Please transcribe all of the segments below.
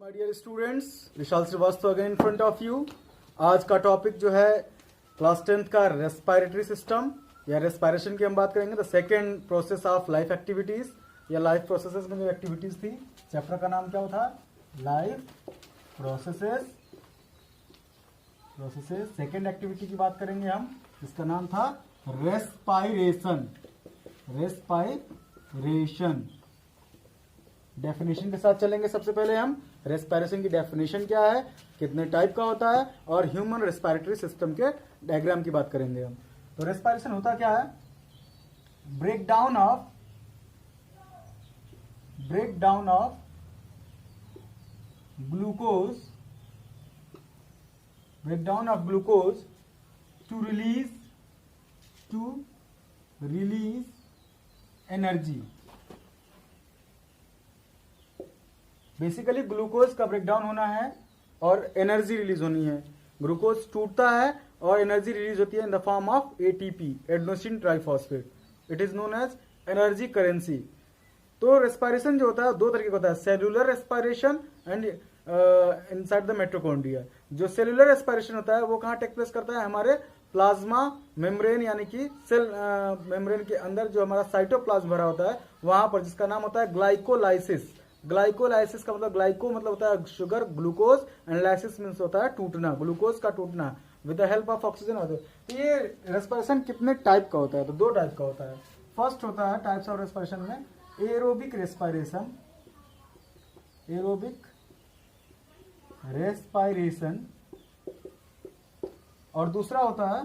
My dear students, Vishal Srivastava again in front of you. आज का topic जो है क्लास 10th का रेस्पिरेटरी सिस्टम या रेस्पिरेशन की हम बात करेंगे। The second process of life activities या लाइफ प्रोसेसेस में जो एक्टिविटीज थी, चैप्टर का नाम क्या था? Life processes. सेकेंड एक्टिविटी की बात करेंगे हम, इसका नाम था रेस्पायरेशन। डेफिनेशन के साथ चलेंगे। सबसे पहले हम रेस्पिरेशन की डेफिनेशन क्या है, कितने टाइप का होता है, और ह्यूमन रेस्पिरेटरी सिस्टम के डायग्राम की बात करेंगे हम। तो रेस्पिरेशन होता क्या है? Breakdown of glucose to release energy. Basically glucose का ब्रेकडाउन होना है और एनर्जी रिलीज होनी है। ग्लूकोज टूटता है और एनर्जी रिलीज होती है in the form of ATP, adenosine triphosphate. It is known as energy currency. तो रेस्पिरेशन जो होता है दो तरीके का होता है, cellular respiration and inside the mitochondria. जो सेलुलर रेस्पिरेशन होता है वो कहाँ टेक प्लेस करता है? हमारे प्लाज्मा मेम्ब्रेन यानी कि सेल मेम्ब्रेन के अंदर जो हमारा साइटोप्लाज्म भरा होता है वहां पर, जिसका नाम होता है ग्लाइकोलाइसिस। ग्लाइकोलाइसिस का मतलब, ग्लाइको मतलब होता है sugar, glucose, and lysis means होता है टूटना, ग्लूकोज का टूटना with the help of oxygen होता है। तो ये रेस्पिरेशन कितने टाइप का होता है? तो दो टाइप का होता है। फर्स्ट होता है टाइप्स ऑफ रेस्पिरेशन में एरोबिक रेस्पिरेशन, और दूसरा होता है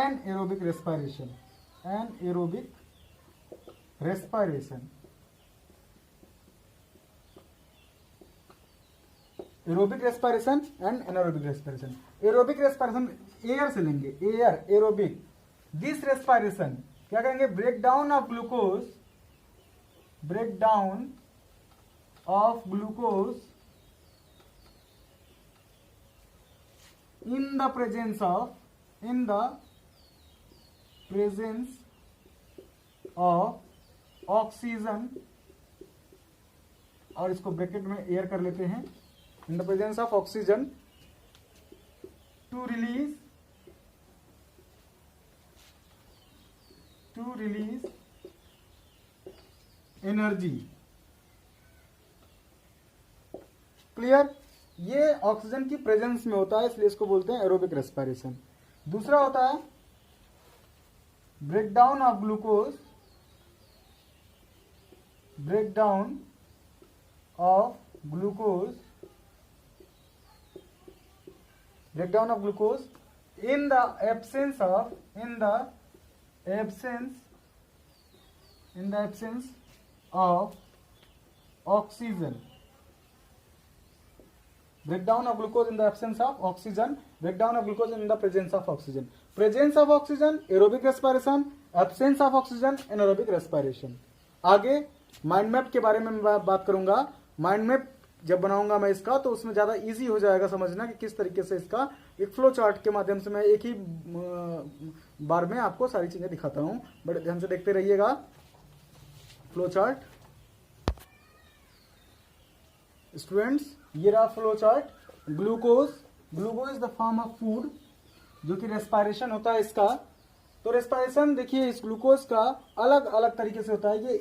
anaerobic respiration. Aerobic respiration and anaerobic respiration. Aerobic respiration air से लेंगे, एरोबिक। दिस रेस्पिरेशन क्या करेंगे? Breakdown of glucose in the presence of oxygen, और इसको ब्रैकेट में एयर कर लेते हैं, in the presence of oxygen to release energy। Clear? ये ऑक्सीजन की प्रेजेंस में होता है, इसलिए इसको बोलते हैं एरोबिक रेस्पिरेशन। दूसरा होता है breakdown of glucose in the absence of oxygen। breakdown of glucose in the absence of oxygen, breakdown of glucose in the presence of oxygen। presence of oxygen aerobic respiration, absence of oxygen anaerobic respiration। आगे mind map के बारे में मैं बात करूंगा। Mind map जब बनाऊंगा मैं इसका, तो उसमें ज्यादा इजी हो जाएगा समझना कि किस तरीके से इसका एक फ्लो चार्ट के माध्यम से मैं एक ही बार में आपको सारी चीजें दिखाता हूं। बड़े ध्यान से देखते रहिएगा। फ्लो चार्ट स्टूडेंट्स, ये रहा flow chart. Glucose is the form of food, जो कि रेस्पिरेशन होता है इसका। तो रेस्पिरेशन देखिए, इस ग्लूकोज का अलग अलग तरीके से होता है। ये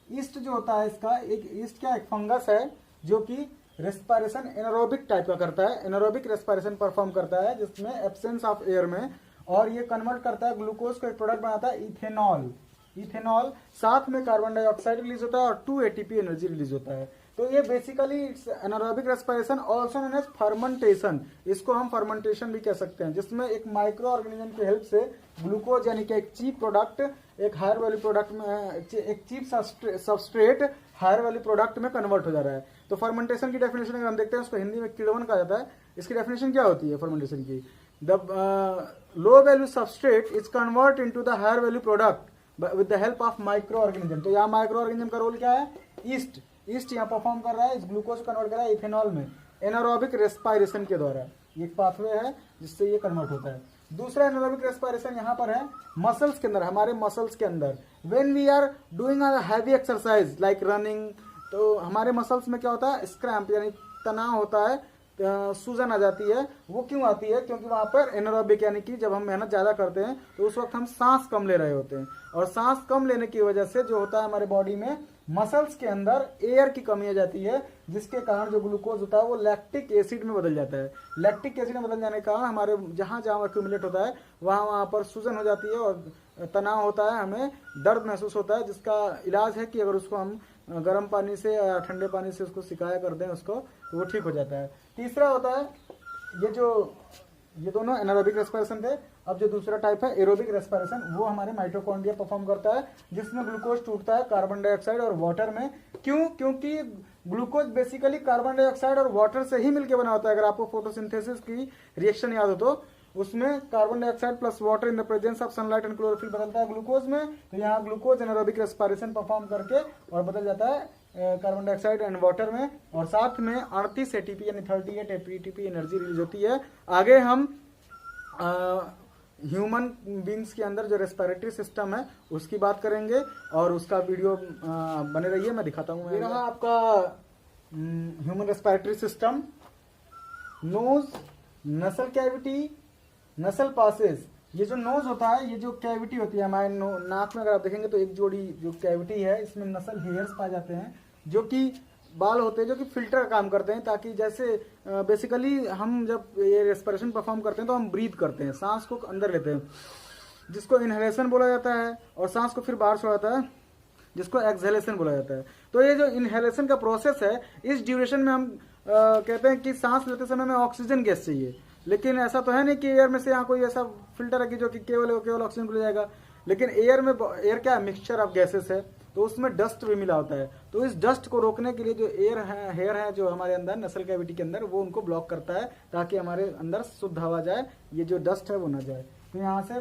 ईस्ट जो होता है इसका, एक ईस्ट क्या, एक फंगस है जो कि रेस्पिरेशन एनारोबिक टाइप का करता है, एनारोबिक रेस्पिरेशन परफॉर्म करता है, जिसमें एब्सेंस ऑफ एयर में, और ये कन्वर्ट करता है ग्लूकोज को, एक प्रोडक्ट बनाता है इथेनॉल। साथ में कार्बन डाइऑक्साइड रिलीज होता है और 2 ATP एनर्जी रिलीज होता है। तो ये basically it's anaerobic respiration, also known as fermentation. इसको हम फर्मेंटेशन भी कह सकते हैं, जिसमें एक माइक्रो ऑर्गेनिज्म की हेल्प से ग्लूकोज यानी कि एक चीप प्रोडक्ट एक हायर वैल्यू प्रोडक्ट में, एक cheap substrate higher value product में कन्वर्ट हो जा रहा है। तो फर्मेंटेशन की डेफिनेशन अगर हम देखते हैं, उसको हिंदी में किण्वन कहा जाता है। इसकी डेफिनेशन क्या होती है फर्मेंटेशन की? The low value substrate is convert into the higher value product with the help of microorganism. तो यहाँ माइक्रो ऑर्गेनिज्म का रोल क्या है? ईस्ट यहाँ परफॉर्म कर रहा है, इस ग्लूकोज को कन्वर्ट कर रहा है इथेनॉल में एनारोबिक रेस्पिरेशन के द्वारा। ये एक पाथवे है जिससे ये कन्वर्ट होता है। दूसरा एनारोबिक रेस्पिरेशन यहाँ पर है मसल्स के अंदर, हमारे मसल्स के अंदर। When we are doing a heavy exercise like running तो हमारे मसल्स में क्या होता है, स्क्रैम्प यानी तनाव होता है, सूजन आ जाती है। वो क्यों आती है, क्योंकि वहां पर एनारोबिक यानी कि जब हम मेहनत ज्यादा करते हैं तो उस वक्त हम सांस कम ले रहे होते हैं, और सांस कम लेने की वजह से जो होता है हमारे बॉडी में मसल्स के अंदर एयर की कमी आ जाती है, जिसके कारण जो ग्लूकोज होता है वो लैक्टिक एसिड में बदल जाता है। लैक्टिक एसिड में बदल जाने के कारण हमारे जहां जहां एक्यूमुलेट होता है वहां पर सूजन हो जाती है और तनाव होता है, हमें दर्द महसूस होता है, जिसका इलाज है कि अगर उसको हम गर्म पानी से या ठंडे पानी से उसको सिकाया कर दें उसको, तो वो ठीक हो जाता है। तीसरा होता है ये दोनों एनारोबिक रेस्पिरेशन थे। अब जो दूसरा टाइप है एरोबिक रेस्पिरेशन, वो हमारे माइटोकॉन्ड्रिया परफॉर्म करता है, जिसमें ग्लूकोज टूटता है कार्बन डाइऑक्साइड और वाटर में। क्यों? क्योंकि ग्लूकोज बेसिकली कार्बन डाइऑक्साइड और वाटर से ही मिलकर बना होता है। अगर आपको फोटोसिंथेसिस की रिएक्शन याद हो तो उसमें carbon dioxide plus water in the presence of sunlight and chlorophyll बदलता है ग्लूकोज में। तो यहाँ ग्लूकोज एनारोबिक रेस्पिरेशन परफॉर्म करके और बदल जाता है कार्बन डाइऑक्साइड एंड वाटर में, और साथ में 38 एटीपी यानी 38 एटीपी एनर्जी रिलीज होती है। आगे हम ह्यूमन बींग्स के अंदर जो रेस्पिरेटरी सिस्टम है उसकी बात करेंगे, और उसका वीडियो बने रहिए, मैं दिखाता हूँ। ये रहा आपका ह्यूमन रेस्पिरेटरी सिस्टम। नोज, नसल कैविटी, नसल पासेज। ये जो नोज होता है, ये जो कैविटी होती है हमारे नाक में, अगर आप देखेंगे तो एक जोड़ी जो कैविटी है इसमें नसल हेयर्स पाए जाते हैं, जो कि बाल होते हैं, जो कि फिल्टर का काम करते हैं, ताकि जैसे बेसिकली हम जब ये रेस्पिरेशन परफॉर्म करते हैं तो हम ब्रीथ करते हैं, सांस को अंदर लेते हैं, जिसको इनहेलेशन बोला जाता है, और सांस को फिर बाहर छोड़ाता है, जिसको एक्सहेलेशन बोला जाता है। तो ये जो इनहेलेशन का प्रोसेस है, इस ड्यूरेशन में हम कहते हैं कि सांस लेते समय में ऑक्सीजन गैस चाहिए, लेकिन ऐसा तो है नहीं कि एयर में से यहाँ कोई ऐसा फिल्टर है कि जो कि केवल ऑक्सीजन को ले जाएगा। लेकिन एयर क्या मिक्सचर ऑफ गैसेस है, तो उसमें डस्ट भी मिला होता है। तो इस डस्ट को रोकने के लिए जो हेयर है जो हमारे अंदर नसल कैविटी के अंदर, वो उनको ब्लॉक करता है, ताकि हमारे अंदर शुद्ध हवा जाए, ये जो डस्ट है वो ना जाए। तो यहाँ से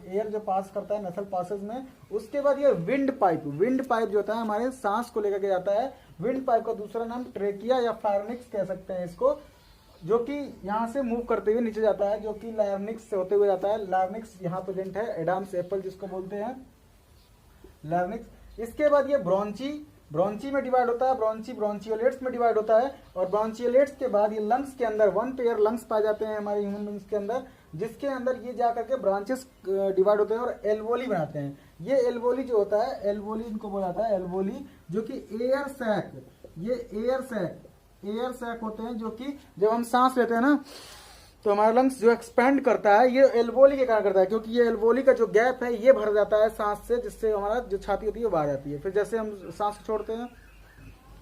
एयर जो पास करता है नसल पासेज में। उसके बाद ये विंड पाइप जो होता है हमारे सांस को लेकर के जाता है। विंड पाइप का दूसरा नाम ट्रेकिया या फार्निक्स कह सकते हैं इसको, जो कि यहाँ से मूव करते हुए नीचे जाता है, जो कि लार्निक्स से होते हुए जाता है। लार्निक्स यहाँ प्रेजेंट है, एडम्स एप्पल जिसको बोलते हैं, लार्निक्स। इसके बाद ये ब्रोंची में डिवाइड होता है, ब्रोंचियोलेट्स में डिवाइड होता है, और ब्रोंचियोलेट्स के बाद ये लंग्स के अंदर 1 पेयर लंग्स पाए जाते हैं हमारे ह्यूमन बींग्स के अंदर, जिसके अंदर ये जाकर के ब्रांचेस डिवाइड होते हैं और एल्वोली बनाते हैं। ये एल्वोली जो होता है, एल्वोली इनको बोला जाता है एल्वोली, जो कि एयर सैक होते हैं, जो कि जब हम सांस लेते हैं ना तो हमारा लंग्स जो एक्सपेंड करता है ये एल्वोली के कारण करता है, क्योंकि ये एल्वोली का जो गैप है ये भर जाता है सांस से, जिससे हमारा जो छाती होती है वो बाहर जाती है। फिर जैसे हम सांस छोड़ते हैं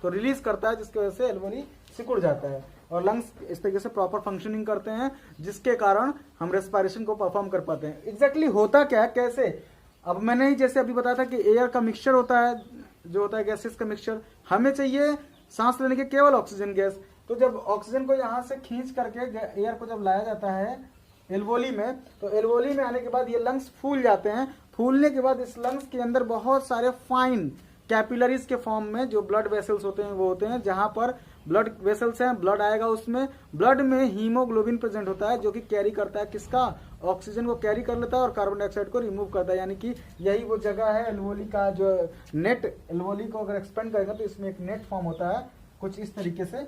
तो रिलीज करता है, जिसकी वजह से एल्वोली सिकुड़ जाता है और लंग्स इस तरीके से प्रॉपर फंक्शनिंग करते हैं, जिसके कारण हम रेस्पिरेशन को परफॉर्म कर पाते हैं। एग्जैक्टली होता क्या है, कैसे? अब मैंने ही जैसे अभी बताया था कि एयर का मिक्सचर होता है, जो होता है गैसेस का मिक्सचर, हमें चाहिए सांस लेने के केवल ऑक्सीजन गैस। तो जब ऑक्सीजन को यहाँ से खींच करके एयर को जब लाया जाता है एल्वोली में, तो एल्वोली में आने के बाद ये लंग्स फूल जाते हैं। फूलने के बाद इस लंग्स के अंदर बहुत सारे फाइन कैपिलरीज के फॉर्म में जो ब्लड वेसल्स होते हैं वो होते हैं, जहां पर ब्लड वेसल्स हैं, ब्लड आएगा, उसमें ब्लड में हीमोग्लोबिन प्रेजेंट होता है, जो कि कैरी करता है किसका, ऑक्सीजन को कैरी कर लेता है और कार्बन डाइऑक्साइड को रिमूव करता है। यानी कि यही वो जगह है एल्वोली का जो नेट, एल्वोली को अगर एक्सपेंड करेगा तो इसमें एक नेट फॉर्म होता है कुछ इस तरीके से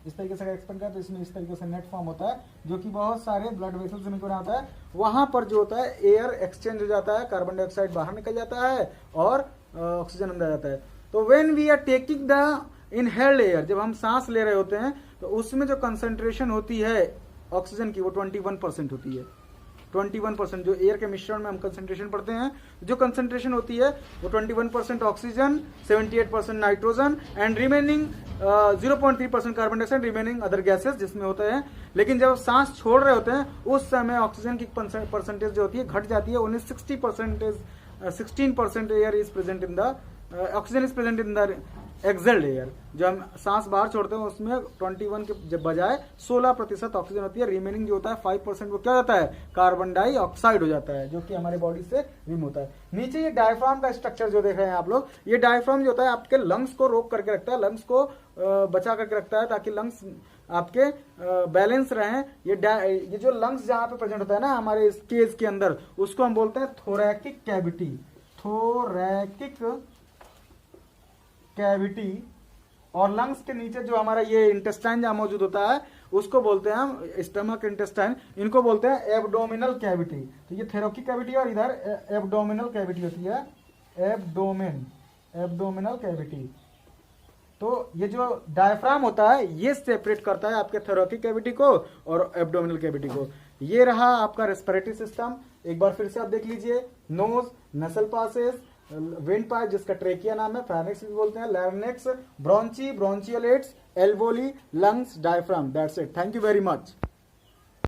अगर एक्सपेंड करें तो इसमें इस तरीके से नेट फॉर्म होता है, जो कि बहुत सारे ब्लड वेसल्स से मिलकर आता है। वहां पर जो होता है एयर एक्सचेंज हो जाता है, कार्बन डाइऑक्साइड बाहर निकल जाता है और ऑक्सीजन अंदर जाता है। तो when we are taking the inhaled air, जब हम सांस ले रहे होते हैं तो उसमें जो कंसंट्रेशन होती है ऑक्सीजन की वो 21% होती है। 21% जो एयर के मिश्रण में हम कंसंट्रेशन पढ़ते हैं, जो कंसंट्रेशन होती है वो 21% oxygen, 78% nitrogen and remaining 0.3% carbon dioxide, remaining other gases जिसमें होते हैं। लेकिन जब सांस छोड़ रहे होते हैं उस समय ऑक्सीजन की परसेंटेज जो होती है घट जाती है, उन्हें 16% air is present in the oxygen is present in the exhaled air. जो हम सांस बाहर छोड़ते हैं उसमें 21 के बजाय 16% ऑक्सीजन होती है, रिमेनिंग जो होता है 5% वो क्या होता है, कार्बन डाइऑक्साइड हो जाता है, जो कि हमारे बॉडी से रिमूव होता है। नीचे ये डायफ्राम का स्ट्रक्चर जो देख रहे हैं आप लोग, ये डायफ्राम जो होता है आपके लंग्स को रोक करके रखता है, लंग्स को बचा करके रखता है, ताकि लंग्स आपके बैलेंस रहें। ये जो लंग्स जहां पे प्रेजेंट होता है ना हमारे इस केस के अंदर, उसको हम बोलते हैं थोरैकिक कैविटी। थोरैकिक कैविटी, और लंग्स के नीचे जो हमारा ये इंटेस्टाइन जहाँ मौजूद होता है उसको बोलते हैं हम स्टमक इंटेस्टाइन, इनको बोलते हैं एब्डोमिनल कैविटी। तो ये थेरोकी कैविटी और इधर एब्डोमिनल कैविटी होती है, एब्डोमिनल कैविटी। तो ये जो डायफ्राम होता है ये सेपरेट करता है आपके थोरैकिक कैविटी को और एब्डोमिनल कैविटी को। ये रहा आपका रेस्पिरेटरी सिस्टम। एक बार फिर से आप देख लीजिए, nose, nasal passages, wind pipe जिसका ट्रेकिया नाम है, फैरिंक्स भी बोलते हैं, larynx, bronchi, bronchioles, alveoli, lungs, diaphragm. That's it. Thank you very much.